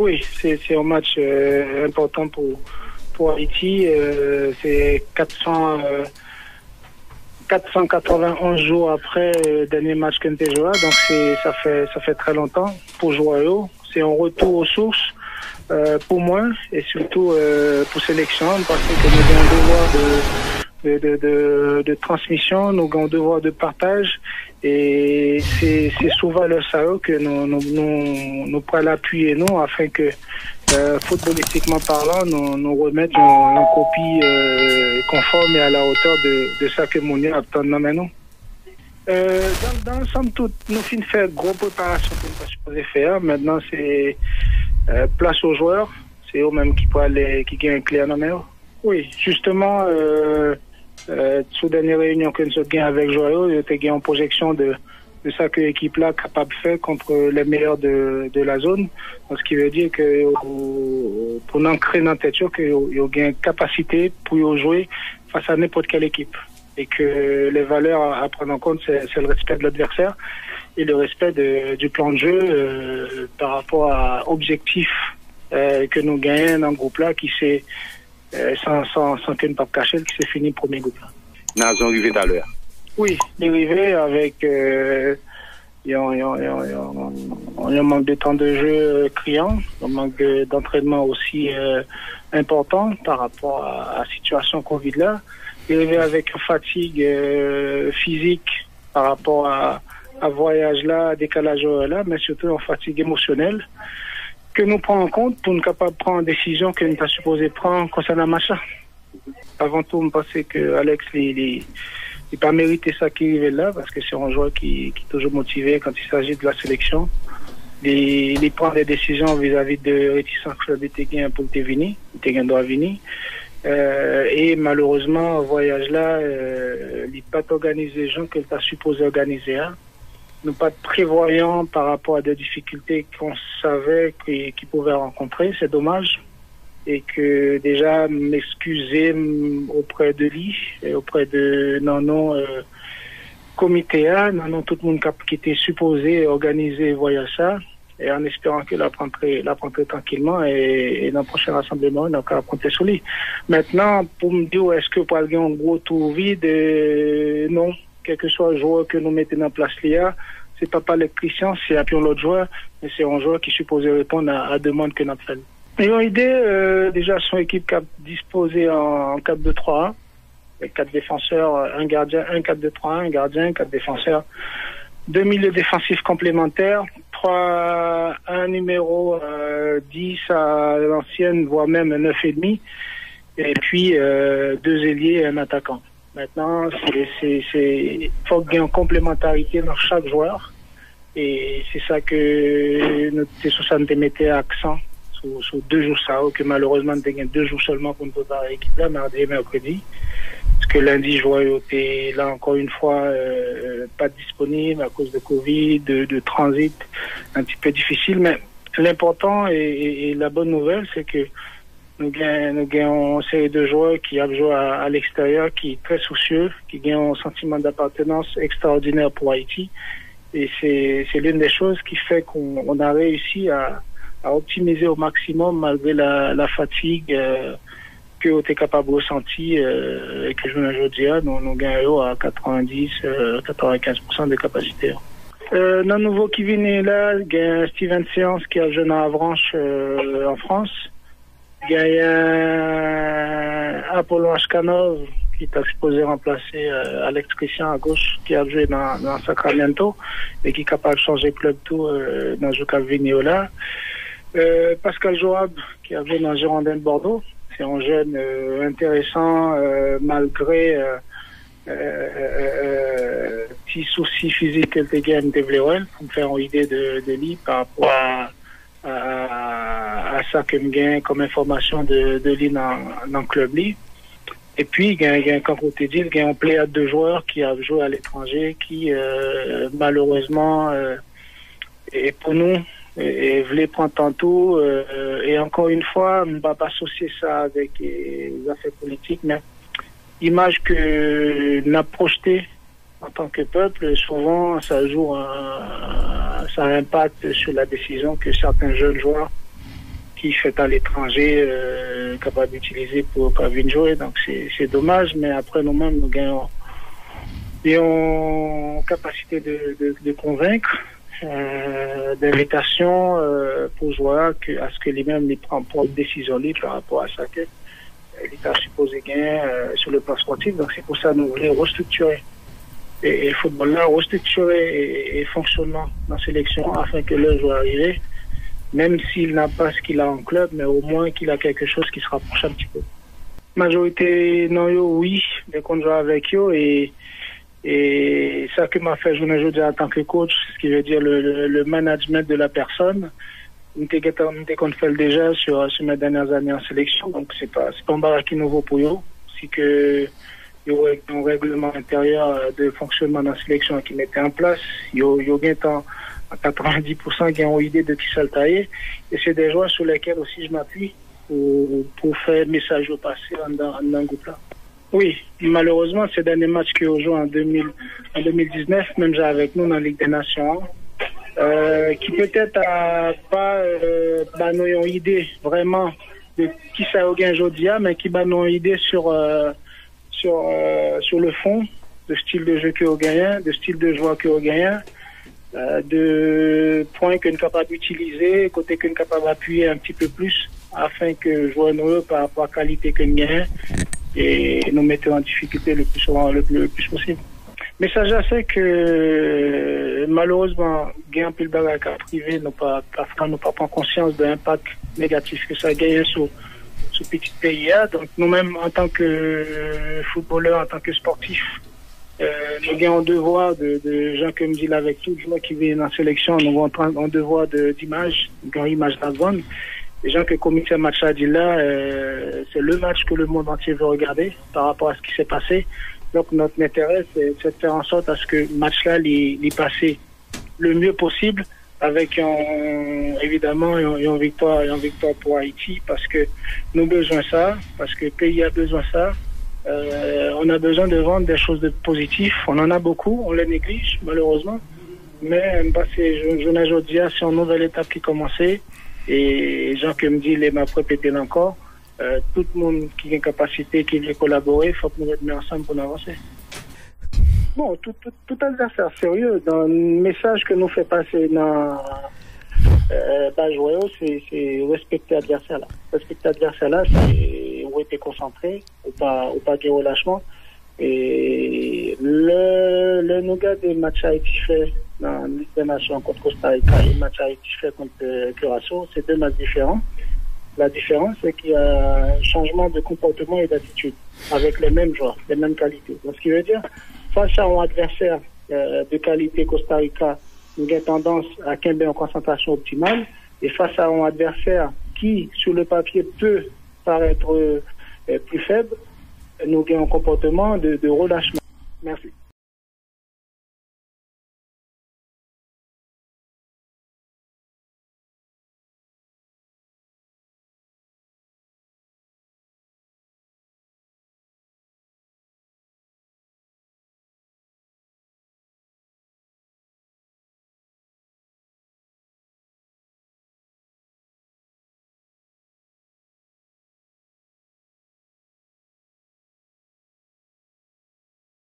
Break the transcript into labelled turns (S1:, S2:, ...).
S1: Oui, c'est un match important pour Haïti. C'est 491 jours après le dernier match qu'on a joué. Donc ça fait très longtemps pour Joyaux. C'est un retour aux sources pour moi et surtout pour sélection parce que nous avons un devoir de transmission, nous avons un devoir de partage et c'est souvent le SAO que nous prenons l'appuyer nous afin que footballistiquement parlant nous remettre en copie conforme et à la hauteur de ça que nous attendons maintenant. Dans somme toute, nous finissons de faire gros préparation pour nous supposer faire. Maintenant, c'est place aux joueurs. C'est eux-mêmes qui gagnent un clé à nos mains. Oui, justement, sous dernière réunion que nous avons gagné avec Joyaux, il y a eu une projection de ça que l'équipe là capable de faire contre les meilleurs de la zone. Ce qui veut dire que pour nous créer dans la tête qu'il y a une capacité pour jouer face à n'importe quelle équipe. Et que les valeurs à prendre en compte, c'est le respect de l'adversaire et le respect du plan de jeu par rapport à l'objectif que nous gagnons dans le groupe-là, qui s'est, sans qu'une pape cachée, qui s'est fini premier groupe-là.
S2: Nazon arrivé à l'heure.
S1: Oui, il est arrivé avec il y a un manque de temps de jeu criant, un manque d'entraînement aussi important par rapport à la situation Covid-là. Il est arrivé avec une fatigue physique par rapport à voyage-là, à décalage-là, mais surtout une fatigue émotionnelle que nous prenons en compte pour nous capable de prendre une décision que nous sommes supposé prendre concernant le match. Avant tout, je pense que Alex, il pas mérité ça qui arrive là, parce que c'est un joueur qui est toujours motivé quand il s'agit de la sélection. Il prend des décisions vis-à-vis de réticence que il était pour le venir, il était doit venir. Et malheureusement, le voyage-là, il n'est pas organisé les gens qu'il a supposé organiser. Hein. Nous pas de prévoyant par rapport à des difficultés qu'on savait qu'il pouvait rencontrer. C'est dommage. Et que déjà m'excuser auprès de lui et auprès de comité A, tout le monde qui était supposé organiser le voyage ça, et en espérant qu'il apprendrait tranquillement et dans le prochain rassemblement, on va compter sur lui. Maintenant, pour me dire est-ce que pour avoir un gros tour vide, non, quel que soit le joueur que nous mettons en place là, c'est pas les Christian, c'est appuyons l'autre joueur, mais c'est un joueur qui est supposé répondre à la demande que nous avons faite. Ils ont idée, déjà, son équipe disposée en 4-2-3-1, avec 4 défenseurs, un gardien, un 4-2-3-1, un gardien, 4 défenseurs, 2 milieux défensifs complémentaires, un numéro 10 à l'ancienne, voire même 9,5, et puis 2 ailiers et un attaquant. Maintenant, il faut qu'il y ait une complémentarité dans chaque joueur, et c'est ça que notre T60 mettait accent. Sur 2 jours ça, que malheureusement nous avons 2 jours seulement pour nous préparer l'équipe là, mardi et mercredi. Parce que lundi, je était là encore une fois pas disponible à cause de Covid, de transit, un petit peu difficile. Mais l'important et la bonne nouvelle, c'est que nous avons une série de joueurs qui ont joué à l'extérieur, qui est très soucieux, qui ont un sentiment d'appartenance extraordinaire pour Haïti. Et c'est l'une des choses qui fait qu'on a réussi à optimiser au maximum malgré la fatigue que vous êtes capable de ressentir et que je veux dire, nous gagnons à 90-95% de capacité. Le nouveau qui vient là, il y a Steven Séance qui a joué à Avranches en France. Il y a Apollon Ashkanov qui est exposé remplacer Alex Christian à gauche qui a joué dans Sacramento et qui est capable de changer club tout dans le cas là. Pascal Joab qui a joué dans Girondin de Bordeaux, c'est un jeune intéressant malgré petit souci physique qu'elle a gagné pour me faire une idée de lui par rapport à ça que me gagne comme information de lui dans le club lui. Et puis il y a comme on dit, il y a un pléiade de joueurs qui a joué à l'étranger qui malheureusement et pour nous et voulait prendre tantôt et encore une fois on ne va pas associer ça avec les affaires politiques, mais l'image que nous avons projetée en tant que peuple, souvent ça joue ça impacte sur la décision que certains jeunes joueurs qui fait à l'étranger, capable d'utiliser pour pas venir jouer. Donc c'est dommage, mais après nous-mêmes, nous gagnons capacité de convaincre, d'invitation pour jouer à ce que lui-même prend une décision libre par rapport à ça que l'État supposé gagner sur le plan sportif. Donc c'est pour ça que nous voulons restructurer et le football là, restructurer et fonctionnement dans la sélection afin que le joueur arrive, même s'il n'a pas ce qu'il a en club, mais au moins qu'il a quelque chose qui se rapproche un petit peu. Majorité non yo oui, dès qu'on joue avec eux et ça que m'a fait jouer aujourd'hui en tant que coach, ce qui veut dire le management de la personne. Nous qu'on fait déjà sur mes dernières années en sélection, donc c'est pas un barrage qui nouveau pour eux. C'est que il y a un règlement intérieur de fonctionnement dans la sélection qui mettait en place. Il y a à 90% qui ont idée de qui ça le tailler. Et c'est des joueurs sur lesquels aussi je m'appuie pour faire message au passé dans le groupe-là. Oui, malheureusement, ces derniers matchs qu'ils ont joué en 2019, même avec nous dans la Ligue des Nations, qui peut-être a pas nous une idée vraiment de qui ça a gagné aujourd'hui, mais qui nous une idée sur le fond, de style de jeu qu'ils ont gagné, de style de joueur qu'ils ont gagné, de points qu'on est capable d'utiliser, côté qu'on est capable d'appuyer un petit peu plus, afin que jouer nous par rapport à la qualité qu'on gagne et nous mettons en difficulté le plus possible. Mais ça, je sais que malheureusement, gain plus de cas privé, nous pas prendre conscience de l'impact négatif que ça gagne sur ce petit pays. Donc nous-mêmes, en tant que footballeurs, en tant que sportifs, nous avons un devoir de gens comme dit avec tout le monde qui vient dans la sélection, nous avons un devoir d'image, une image d'avant. Les gens que le comité match a dit là, c'est le match que le monde entier veut regarder par rapport à ce qui s'est passé. Donc notre intérêt, c'est de faire en sorte à ce que le match-là il passé le mieux possible, avec évidemment une victoire pour Haïti, parce que nous avons besoin de ça, parce que le pays a besoin de ça. On a besoin de vendre des choses de positives. On en a beaucoup, on les néglige malheureusement. Mais aujourd'hui, c'est une nouvelle étape qui commençait. Et Jean qui me dit, il m'a répété encore, tout le monde qui a une capacité, qui veut collaborer, il faut que nous mettions ensemble pour avancer. Bon, tout adversaire sérieux, dans le message que nous fait passer dans c'est respecter l'adversaire là. Respecter l'adversaire là, c'est où être concentré, ou pas de relâchement. Et le nougat des matchs Haïti fait dans la Ligue des Nations contre Costa Rica et le match Haïti fait contre Curaçao, c'est deux matchs différents. La différence, c'est qu'il y a un changement de comportement et d'attitude avec les mêmes joueurs, les mêmes qualités. Donc, ce qui veut dire, face à un adversaire de qualité Costa Rica, nous avons tendance à tomber en concentration optimale, et face à un adversaire qui, sur le papier, peut paraître plus faible, nous avons un comportement de relâchement. Merci.